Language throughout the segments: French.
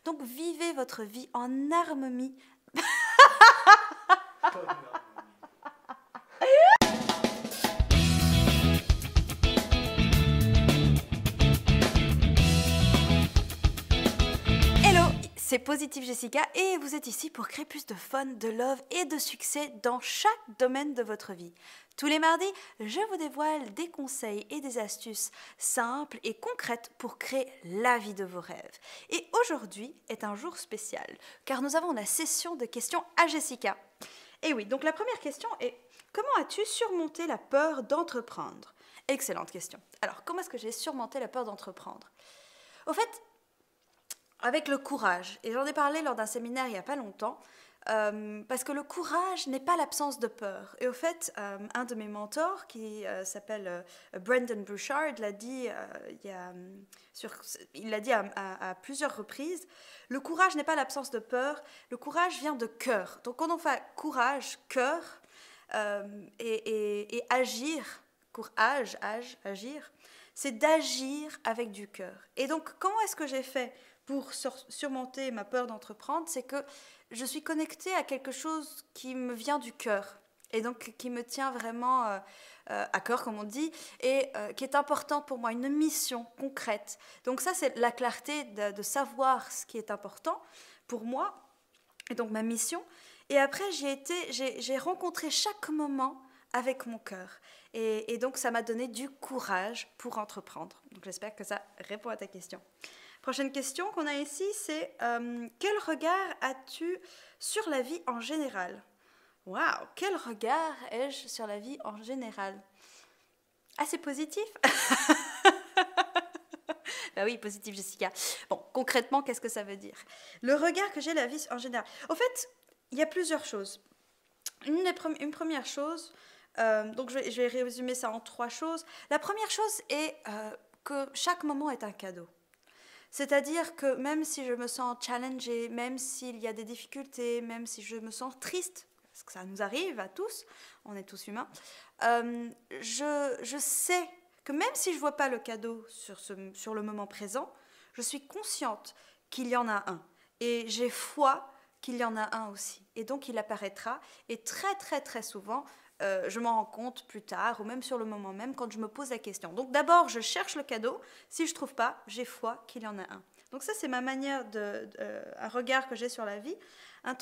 Donc vivez votre vie en harmonie. Hello, c'est Positive Jessica et vous êtes ici pour créer plus de fun, de love et de succès dans chaque domaine de votre vie. Tous les mardis, je vous dévoile des conseils et des astuces simples et concrètes pour créer la vie de vos rêves. Et aujourd'hui est un jour spécial car nous avons la session de questions à Jessica. Et oui, donc la première question est: comment as-tu surmonté la peur d'entreprendre? Excellente question. Alors, comment est-ce que j'ai surmonté la peur d'entreprendre? Au fait, avec le courage, et j'en ai parlé lors d'un séminaire il n'y a pas longtemps, parce que le courage n'est pas l'absence de peur. Et au fait, un de mes mentors, qui s'appelle Brendon Burchard, l'a dit, il l'a dit à plusieurs reprises, le courage n'est pas l'absence de peur, le courage vient de cœur. Donc quand on fait courage, cœur, et agir, courage, agir, c'est d'agir avec du cœur. Et donc comment est-ce que j'ai fait pour surmonter ma peur d'entreprendre? C'est que je suis connectée à quelque chose qui me vient du cœur et donc qui me tient vraiment à cœur, comme on dit, et qui est importante pour moi, une mission concrète. Donc ça, c'est la clarté de savoir ce qui est important pour moi, et donc ma mission. Et après, j'ai rencontré chaque moment avec mon cœur. Et donc, ça m'a donné du courage pour entreprendre. Donc, j'espère que ça répond à ta question. Prochaine question qu'on a ici, c'est quel regard as-tu sur la vie en général? Waouh, quel regard ai-je sur la vie en général? Assez positif. Ben oui, positif, Jessica. Bon, concrètement, qu'est-ce que ça veut dire? Le regard que j'ai la vie en général. Au fait, il y a plusieurs choses. Une première chose, donc je vais résumer ça en 3 choses. La première chose est que chaque moment est un cadeau. C'est-à-dire que même si je me sens challengée, même s'il y a des difficultés, même si je me sens triste, parce que ça nous arrive à tous, on est tous humains, je sais que même si je ne vois pas le cadeau sur le moment présent, je suis consciente qu'il y en a un. Et j'ai foi qu'il y en a un aussi. Et donc il apparaîtra. Et très très très souvent, je m'en rends compte plus tard, ou même sur le moment même, quand je me pose la question. Donc d'abord, je cherche le cadeau. Si je ne trouve pas, j'ai foi qu'il y en a un. Donc ça, c'est ma manière un regard que j'ai sur la vie. Un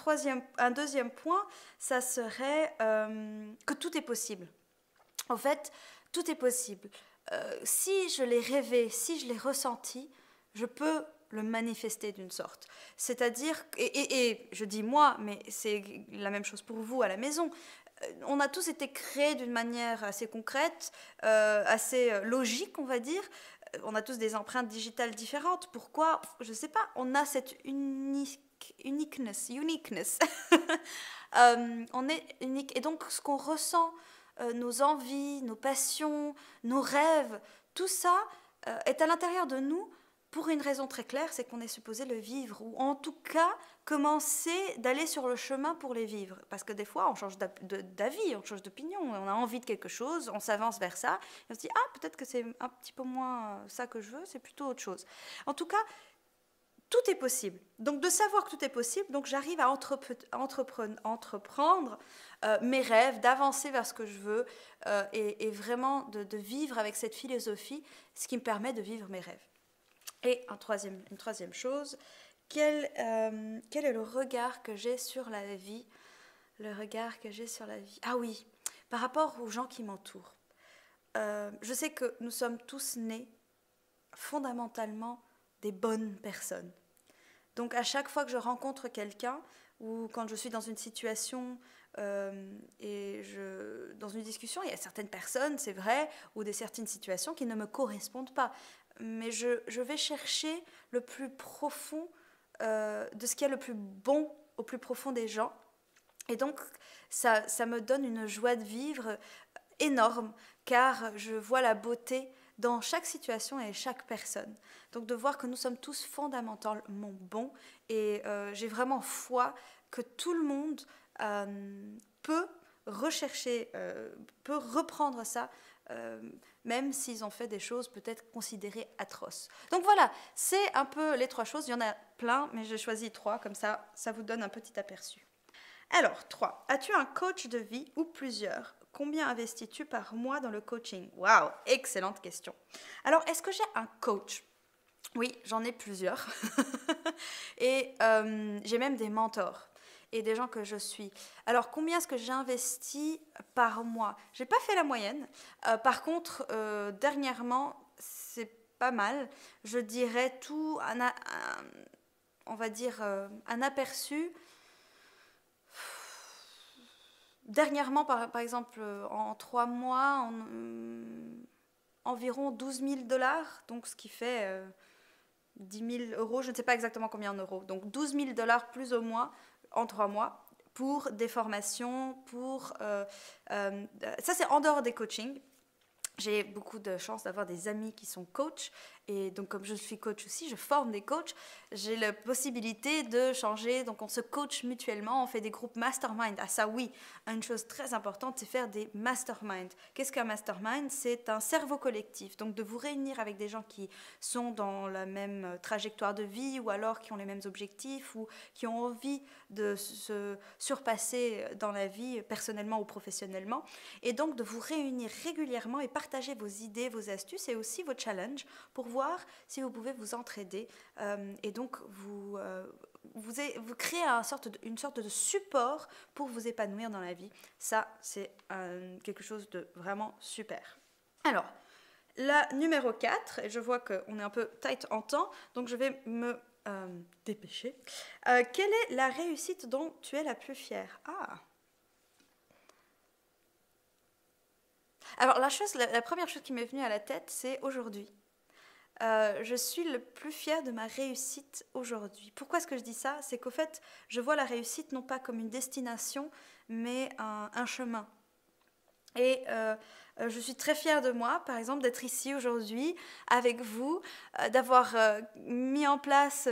deuxième point, ça serait que tout est possible. En fait, tout est possible. Si je l'ai rêvé, si je l'ai ressenti, je peux le manifester d'une sorte. C'est-à-dire, et je dis moi, mais c'est la même chose pour vous à la maison, on a tous été créés d'une manière assez concrète, assez logique, on va dire. On a tous des empreintes digitales différentes. Pourquoi? Je ne sais pas. On a cette uniqueness. On est unique. Et donc, ce qu'on ressent, nos envies, nos passions, nos rêves, tout ça est à l'intérieur de nous pour une raison très claire, c'est qu'on est supposé le vivre, ou en tout cas commencer d'aller sur le chemin pour les vivre. Parce que des fois, on change d'avis, on change d'opinion, on a envie de quelque chose, on s'avance vers ça, et on se dit « Ah, peut-être que c'est un petit peu moins ça que je veux, c'est plutôt autre chose. » En tout cas, tout est possible. Donc de savoir que tout est possible, donc j'arrive à entreprendre mes rêves, d'avancer vers ce que je veux et vraiment de vivre avec cette philosophie, ce qui me permet de vivre mes rêves. Et une troisième chose, quel est le regard que j'ai sur la vie? Le regard que j'ai sur la vie. Ah oui, par rapport aux gens qui m'entourent. Je sais que nous sommes tous nés fondamentalement des bonnes personnes. Donc à chaque fois que je rencontre quelqu'un ou quand je suis dans une situation dans une discussion, il y a certaines personnes, c'est vrai, ou certaines situations qui ne me correspondent pas. Mais je vais chercher le plus profond de ce qui est le plus bon au plus profond des gens. Et donc ça me donne une joie de vivre énorme, car je vois la beauté dans chaque situation et chaque personne. Donc de voir que nous sommes tous fondamentalement bons, et j'ai vraiment foi que tout le monde peut rechercher, peut reprendre ça même s'ils ont fait des choses peut-être considérées atroces. Donc voilà, c'est un peu les 3 choses. Il y en a plein, mais j'ai choisi 3, comme ça vous donne un petit aperçu. Alors, 3. As-tu un coach de vie ou plusieurs? Combien investis-tu par mois dans le coaching? Waouh, excellente question. Alors, est-ce que j'ai un coach? Oui, j'en ai plusieurs. Et j'ai même des mentors et des gens que je suis. Alors, combien est-ce que j'investis par mois? Je n'ai pas fait la moyenne. Par contre, dernièrement, c'est pas mal. Je dirais tout, on va dire, un aperçu. Dernièrement, par exemple, en 3 mois, environ 12 000 $, donc ce qui fait 10 000 €, je ne sais pas exactement combien en euros, donc 12 000 $ plus ou moins en 3 mois pour des formations, ça c'est en dehors des coachings. J'ai beaucoup de chance d'avoir des amis qui sont coachs et donc comme je suis coach aussi, je forme des coachs, j'ai la possibilité de changer, donc on se coach mutuellement, on fait des groupes mastermind. Ah ça oui, une chose très importante, c'est faire des mastermind. Qu'est-ce qu'un mastermind? C'est un cerveau collectif, donc de vous réunir avec des gens qui sont dans la même trajectoire de vie ou alors qui ont les mêmes objectifs ou qui ont envie de se surpasser dans la vie personnellement ou professionnellement et donc de vous réunir régulièrement et partager vos idées, vos astuces et aussi vos challenges pour voir si vous pouvez vous entraider et donc vous créez une sorte de support pour vous épanouir dans la vie. Ça, c'est quelque chose de vraiment super. Alors, la numéro 4, et je vois qu'on est un peu tight en temps, donc je vais me dépêcher. Quelle est la réussite dont tu es la plus fière? Alors, la première chose qui m'est venue à la tête, c'est aujourd'hui. Je suis le plus fière de ma réussite aujourd'hui. Pourquoi est-ce que je dis ça? C'est qu'au fait, je vois la réussite non pas comme une destination, mais un chemin. Et je suis très fière de moi, par exemple, d'être ici aujourd'hui avec vous, d'avoir mis en place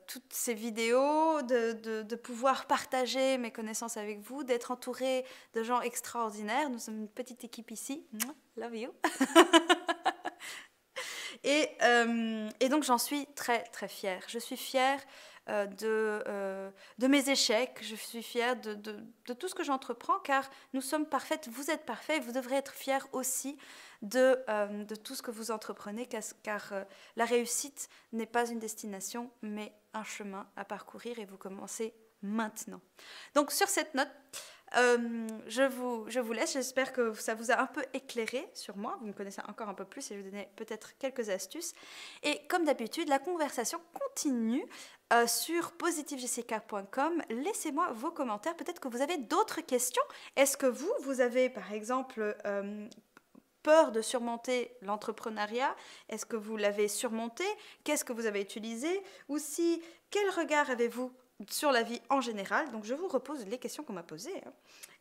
toutes ces vidéos, de pouvoir partager mes connaissances avec vous, d'être entourée de gens extraordinaires. Nous sommes une petite équipe ici. Love you. Et donc j'en suis très très fière. Je suis fière de mes échecs, je suis fière de tout ce que j'entreprends car nous sommes parfaites, vous êtes parfaits, vous devrez être fiers aussi de tout ce que vous entreprenez car la réussite n'est pas une destination mais un chemin à parcourir et vous commencez maintenant. Donc sur cette note, je vous laisse, j'espère que ça vous a un peu éclairé sur moi, vous me connaissez encore un peu plus et je vous donner peut-être quelques astuces. Et comme d'habitude, la conversation continue sur positivejessica.com. Laissez-moi vos commentaires, peut-être que vous avez d'autres questions. Est-ce que vous avez par exemple peur de surmonter l'entrepreneuriat? Est-ce que vous l'avez surmonté? Qu'est-ce que vous avez utilisé? Ou si, quel regard avez-vous sur la vie en général? Donc je vous repose les questions qu'on m'a posées.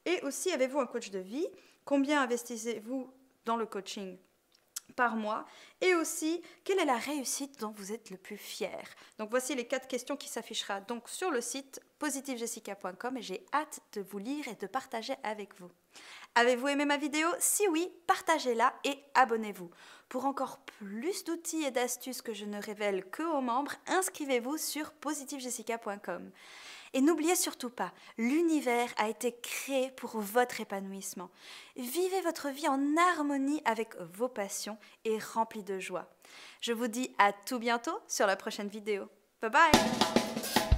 Et aussi, avez-vous un coach de vie? Combien investissez-vous dans le coaching par mois? Et aussi, quelle est la réussite dont vous êtes le plus fier? Donc voici les 4 questions qui s'affichera donc sur le site positivejessica.com et j'ai hâte de vous lire et de partager avec vous. Avez-vous aimé ma vidéo? Si oui, partagez-la et abonnez-vous. Pour encore plus d'outils et d'astuces que je ne révèle que aux membres, inscrivez-vous sur positivejessica.com. Et n'oubliez surtout pas, l'univers a été créé pour votre épanouissement. Vivez votre vie en harmonie avec vos passions et remplie de joie. Je vous dis à tout bientôt sur la prochaine vidéo. Bye bye!